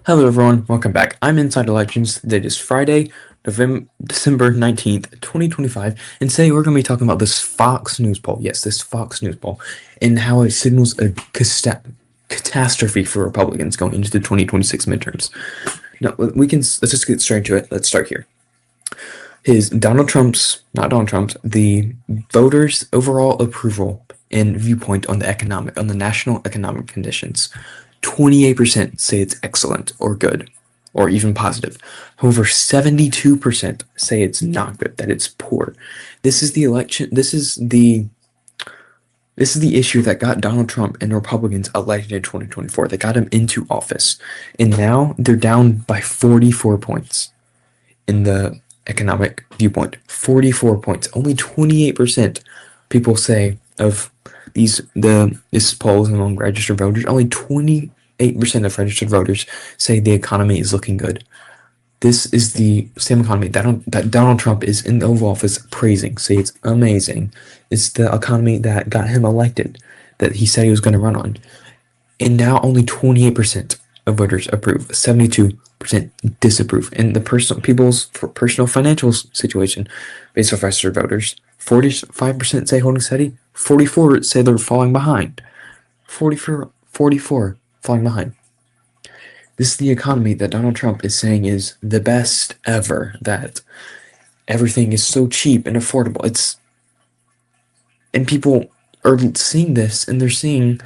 Hello everyone, welcome back. I'm Inside Elections. Today is Friday, December 19th, 2025, and today we're going to be talking about this Fox News poll. Yes, this Fox News poll, and how it signals a catastrophe for Republicans going into the 2026 midterms. Now, let's just get straight into it. Let's start here. Not Donald Trump's, the voters' overall approval and viewpoint on the national economic conditions. 28% say it's excellent or good, or even positive. However, 72% say it's not good, that it's poor. This is the election. This is the issue that got Donald Trump and Republicans elected in 2024. That got him into office, and now they're down by 44 points in the economic viewpoint. 44 points. Only 28% people say of this polls among registered voters. Only 28% of registered voters say the economy is looking good. This is the same economy that Donald Trump is in the Oval Office praising, say it's amazing. It's the economy that got him elected, that he said he was going to run on. And now only 28% of voters approve, 72% disapprove. And the personal financial situation, based off registered voters, 45% say holding steady, 44 say they're falling behind. 44 falling behind. This is the economy that Donald Trump is saying is the best ever, that everything is so cheap and affordable. And people are seeing this, and they're seeing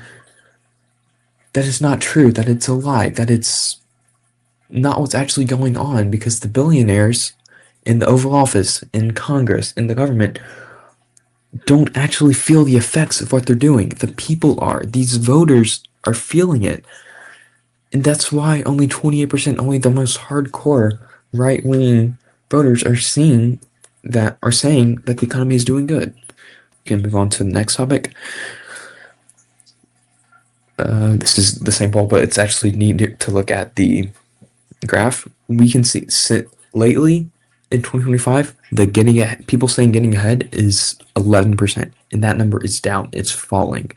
that it's not true, that it's a lie, that it's not what's actually going on, because the billionaires in the Oval Office, in Congress, in the government, don't actually feel the effects of what they're doing. The people are. These voters are feeling it. And that's why only 28%, only the most hardcore right-wing voters are saying that the economy is doing good. We can move on to the next topic. This is the same poll, but it's actually neat to look at the graph. We can see lately in 2025, people saying getting ahead is 11%, and that number is down. It's falling.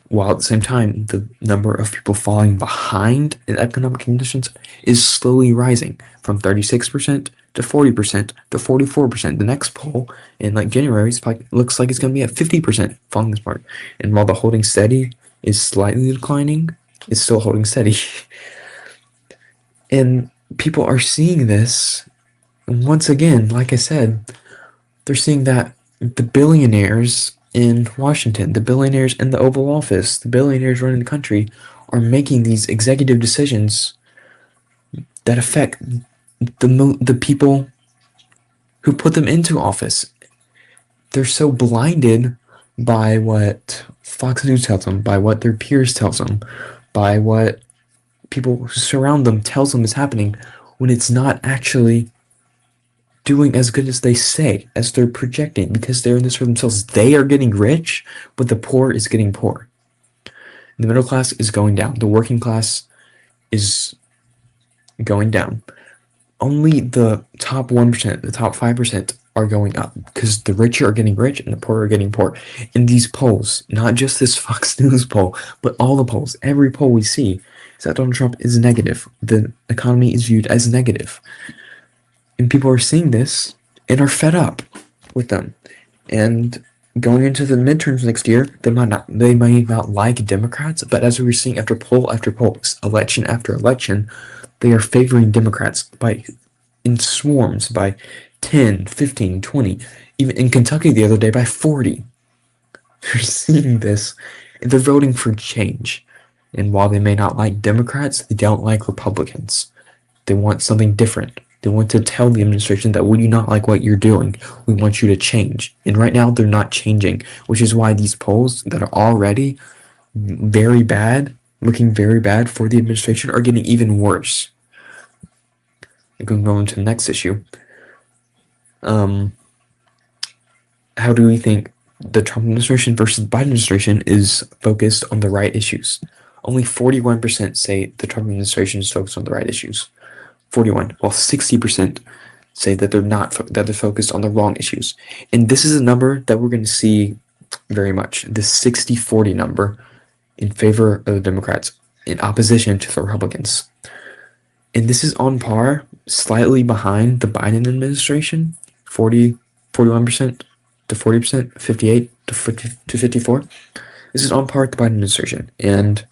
While at the same time, the number of people falling behind in economic conditions is slowly rising from 36% to 40% to 44%. The next poll in January looks like it's going to be at 50% falling this part. And while the holding steady is slightly declining, it's still holding steady. And people are seeing this. And once again, like I said, they're seeing that the billionaires in Washington, the billionaires in the Oval Office, the billionaires running the country are making these executive decisions that affect the people who put them into office. They're so blinded by what Fox News tells them, by what their peers tells them, by what people who surround them tells them is happening, when it's not actually doing as good as they say, as they're projecting, because they're in this for themselves. They are getting rich, but the poor is getting poor. The middle class is going down. The working class is going down. Only the top 1%, the top 5% are going up, because the rich are getting rich and the poor are getting poor. In these polls, not just this Fox News poll, but all the polls, every poll we see, is that Donald Trump is negative. The economy is viewed as negative. And people are seeing this and are fed up with them. And going into the midterms next year, they might not like Democrats, but as we were seeing after poll after poll, election after election, they are favoring Democrats in swarms by 10, 15, 20, even in Kentucky the other day by 40. They're seeing this, and they're voting for change. And while they may not like Democrats, they don't like Republicans. They want something different. They want to tell the administration that we do not like what you're doing. We want you to change. And right now, they're not changing, which is why these polls that are already very bad, looking very bad for the administration, are getting even worse. I'm going to go into the next issue. How do we think the Trump administration versus the Biden administration is focused on the right issues? Only 41% say the Trump administration is focused on the right issues. 41, while 60% say that they're focused on the wrong issues. And this is a number that we're going to see very much, the 60-40 number in favor of the Democrats in opposition to the Republicans. And this is on par, slightly behind the Biden administration, 41% to 40%, 58 to 50, to 54. This is on par with the Biden administration, and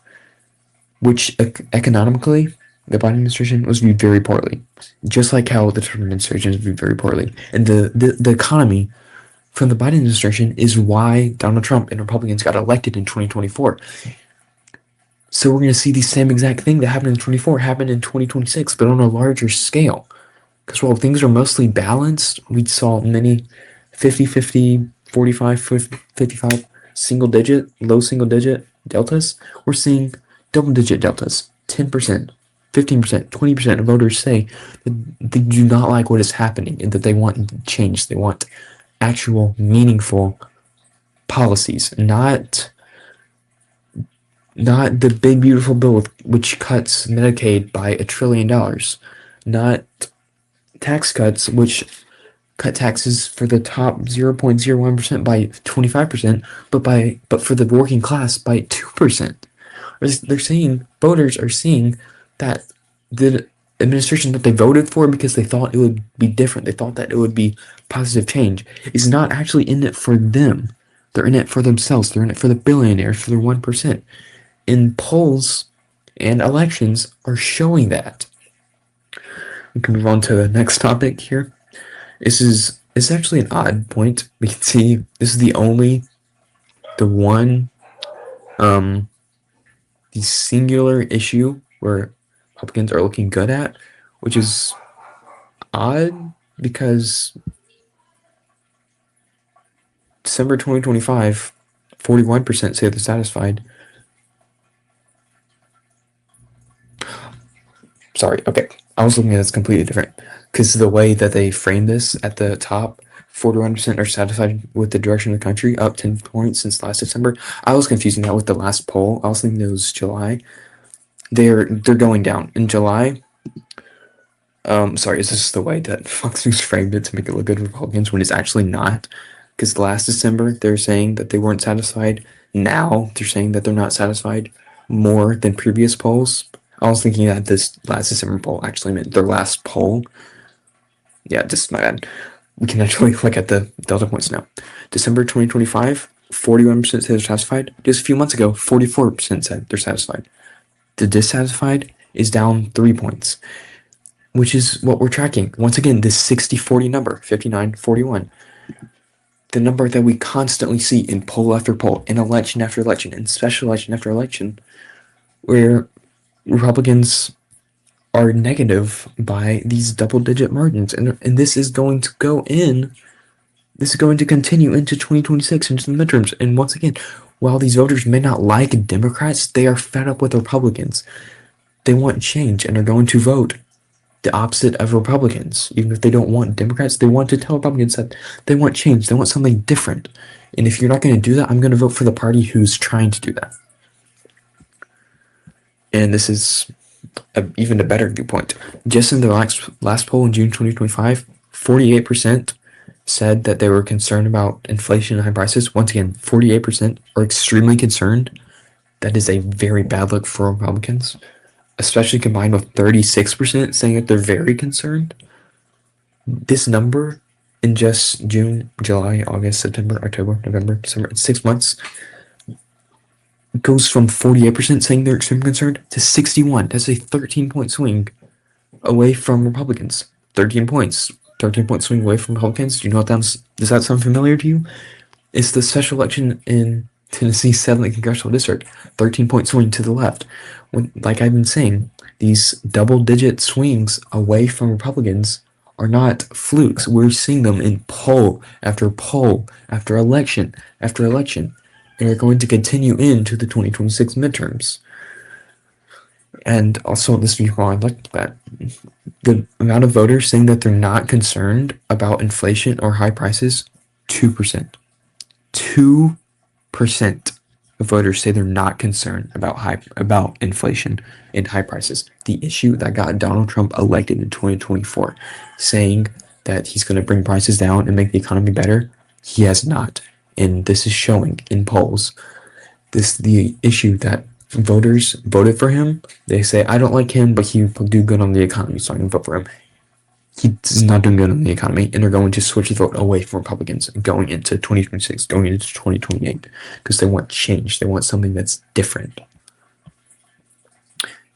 which economically, the Biden administration was viewed very poorly, just like how the Trump administration is viewed very poorly. And the economy from the Biden administration is why Donald Trump and Republicans got elected in 2024. So we're going to see the same exact thing that happened in 24 happen in 2026, but on a larger scale. Because while things are mostly balanced, we saw many 50-50, 45-55 single digit, low single digit deltas. We're seeing double digit deltas, 10%, 15%, 20% of voters say that they do not like what is happening and that they want change. They want actual meaningful policies, not the big beautiful bill which cuts Medicaid by $1 trillion, not tax cuts which cut taxes for the top 0.01% by 25%, but for the working class by 2%. They're saying voters are seeing that the administration that they voted for because they thought it would be different, they thought that it would be positive change, is not actually in it for them. They're in it for themselves. They're in it for the billionaires, for the 1%. And polls and elections are showing that. We can move on to the next topic here. It's actually an odd point. We can see this is the singular issue where Republicans are looking good at, which is odd because December 2025, 41% say they're satisfied. Sorry, okay. I was looking at this completely different because the way that they frame this at the top, 41% are satisfied with the direction of the country, up 10 points since last December. I was confusing that with the last poll. I was thinking it was July. They're going down in July. Sorry, is this the way that Fox News framed it to make it look good for Republicans when it's actually not? Because last December they're saying that they weren't satisfied. Now they're saying that they're not satisfied more than previous polls. I was thinking that this last December poll actually meant their last poll. Yeah, just my bad. We can actually look at the delta points now. December 2025, 41% said they're satisfied. Just a few months ago, 44% said they're satisfied. The dissatisfied is down 3 points, which is what we're tracking. Once again, this 60-40 number, 59-41. The number that we constantly see in poll after poll, in election after election, in special election after election, where Republicans are negative by these double-digit margins, and this is going to go in. This is going to continue into 2026, into the midterms. And once again, while these voters may not like Democrats, they are fed up with Republicans. They want change and are going to vote the opposite of Republicans. Even if they don't want Democrats, they want to tell Republicans that they want change. They want something different. And if you're not going to do that, I'm going to vote for the party who's trying to do that. And this is even a better viewpoint. Just in the last poll in June 2025, 48% said that they were concerned about inflation and high prices. Once again, 48% are extremely concerned. That is a very bad look for Republicans, especially combined with 36% saying that they're very concerned. This number in just June, July, August, September, October, November, December, 6 months, goes from 48% saying they're extremely concerned to 61. That's a 13-point swing away from Republicans. 13-point swing away from Republicans. Do you know what does that sound familiar to you? It's the special election in Tennessee's 7th congressional district. 13-point swing to the left. Like I've been saying, these double-digit swings away from Republicans are not flukes. We're seeing them in poll after poll after election after election. And are going to continue into the 2026 midterms. And also, this viewpoint, I like that. The amount of voters saying that they're not concerned about inflation or high prices, 2%. 2% of voters say they're not concerned about inflation and high prices. The issue that got Donald Trump elected in 2024, saying that he's going to bring prices down and make the economy better, he has not. And this is showing in polls. The issue that voters voted for him, they say, I don't like him, but he will do good on the economy, so I'm going to vote for him. He's not doing good on the economy, and they're going to switch the vote away from Republicans going into 2026, going into 2028, because they want change. They want something that's different.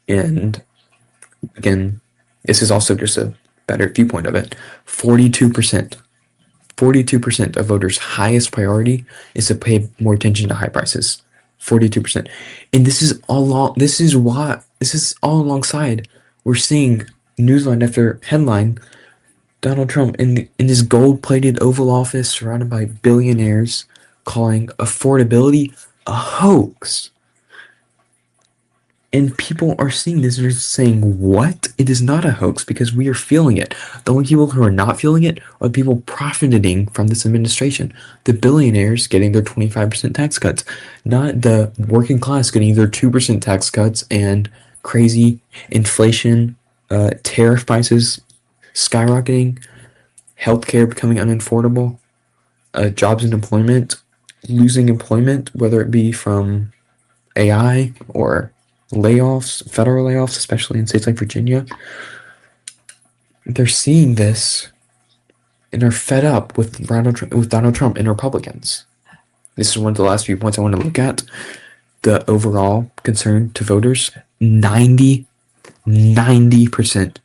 And again, this is also just a better viewpoint of it. 42%. 42% of voters' highest priority is to pay more attention to high prices. 42%. And this is all alongside we're seeing newsline after headline Donald Trump in his gold-plated Oval Office surrounded by billionaires calling affordability a hoax. And people are seeing this and are saying, what? It is not a hoax because we are feeling it. The only people who are not feeling it are the people profiting from this administration. The billionaires getting their 25% tax cuts, not the working class getting their 2% tax cuts and crazy inflation, tariff prices skyrocketing, healthcare becoming unaffordable, jobs and employment, losing employment, whether it be from AI or layoffs, federal layoffs, especially in states like Virginia. They're seeing this and are fed up with Donald Trump and Republicans. This is one of the last few points I want to look at. The overall concern to voters, 90%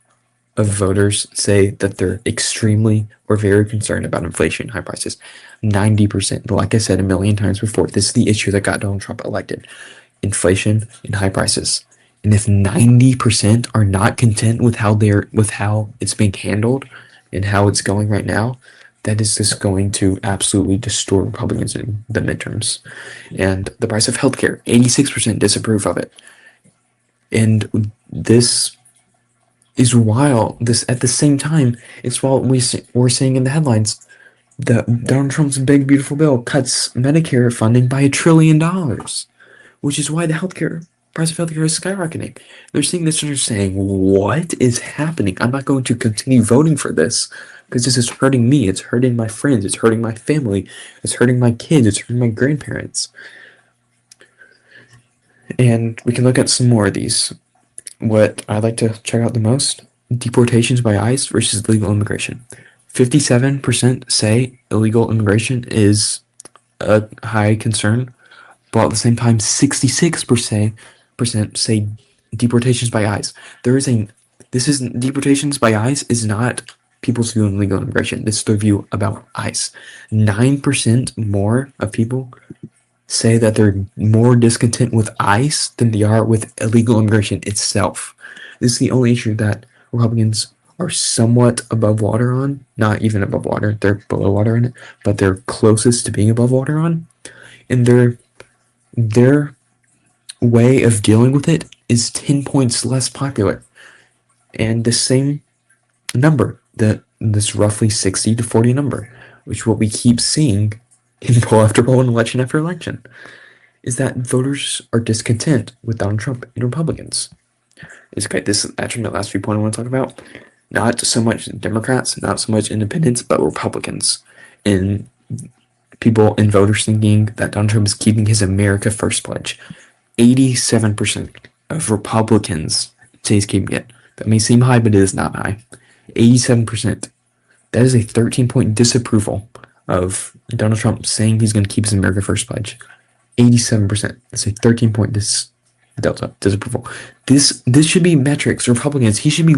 of voters say that they're extremely or very concerned about inflation, high prices. 90%. Like I said a million times before, this is the issue that got Donald Trump elected. Inflation and high prices. And if 90% are not content with how it's being handled and how it's going right now, that is just going to absolutely destroy Republicans in the midterms. And the price of healthcare, 86% disapprove of it. And this is while this at the same time, it's while we're seeing in the headlines, the Donald Trump's big beautiful bill cuts Medicare funding by $1 trillion, which is why the price of healthcare is skyrocketing. They're seeing this and they're saying, what is happening? I'm not going to continue voting for this because this is hurting me. It's hurting my friends. It's hurting my family. It's hurting my kids. It's hurting my grandparents. And we can look at some more of these. What I like to check out the most, deportations by ICE versus legal immigration. 57% say illegal immigration is a high concern, but at the same time, 66% say deportations by ICE. Deportations by ICE is not people's view on legal immigration. This is their view about ICE. 9% more of people say that they're more discontent with ICE than they are with illegal immigration itself. This is the only issue that Republicans are somewhat above water on. Not even above water, they're below water on it, but they're closest to being above water on. And their way of dealing with it is 10 points less popular. And the same number, this roughly 60 to 40 number, which what we keep seeing in poll after poll and election after election, is that voters are discontent with Donald Trump and Republicans. It's okay. This is actually the last few points I want to talk about. Not so much Democrats, not so much independents, but Republicans. And people and voters thinking that Donald Trump is keeping his America First pledge. 87% of Republicans say he's keeping it. That may seem high, but it is not high. 87%. That is a 13-point disapproval of Donald Trump saying he's going to keep his America First pledge. 87%. That's a 13-point disapproval. This should be metrics. Republicans, he should be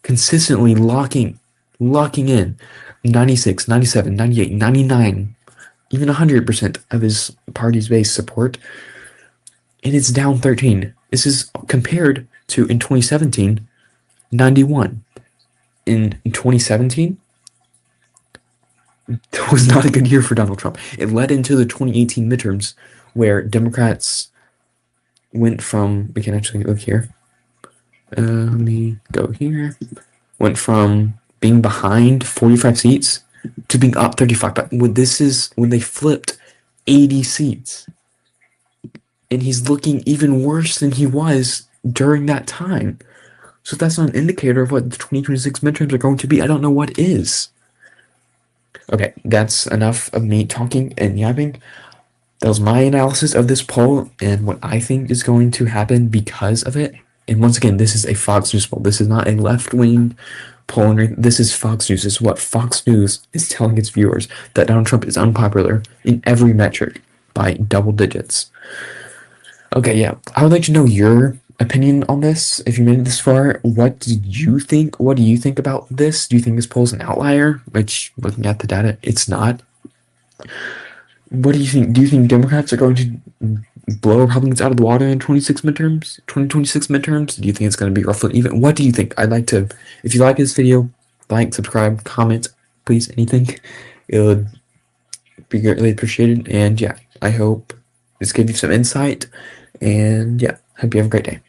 consistently locking in 96, 97, 98, 99, even 100% of his party's base support. And it's down 13. This is compared to in 2017, 91. In 2017, that was not a good year for Donald Trump. It led into the 2018 midterms where Democrats went from, we can actually look here. Let me go here. Went from being behind 45 seats to being up 35. But this is when they flipped 80 seats. And he's looking even worse than he was during that time. So if that's not an indicator of what the 2026 midterms are going to be, I don't know what is. Okay, that's enough of me talking and yapping. That was my analysis of this poll and what I think is going to happen because of it. And once again, this is a Fox News poll. This is not a left-wing poll. This is Fox News. This is what Fox News is telling its viewers, that Donald Trump is unpopular in every metric by double digits. Okay, yeah. I would like to know your opinion on this. If you made it this far, what do you think? What do you think about this? Do you think this poll is an outlier? Which, looking at the data, it's not. What do you think? Do you think Democrats are going to blow Republicans out of the water in 2026 midterms? Do you think it's going to be roughly even? What do you think? I'd like to, if you like this video, like, subscribe, comment, please, anything. It would be greatly appreciated. And yeah, I hope this gave you some insight. And yeah, hope you have a great day.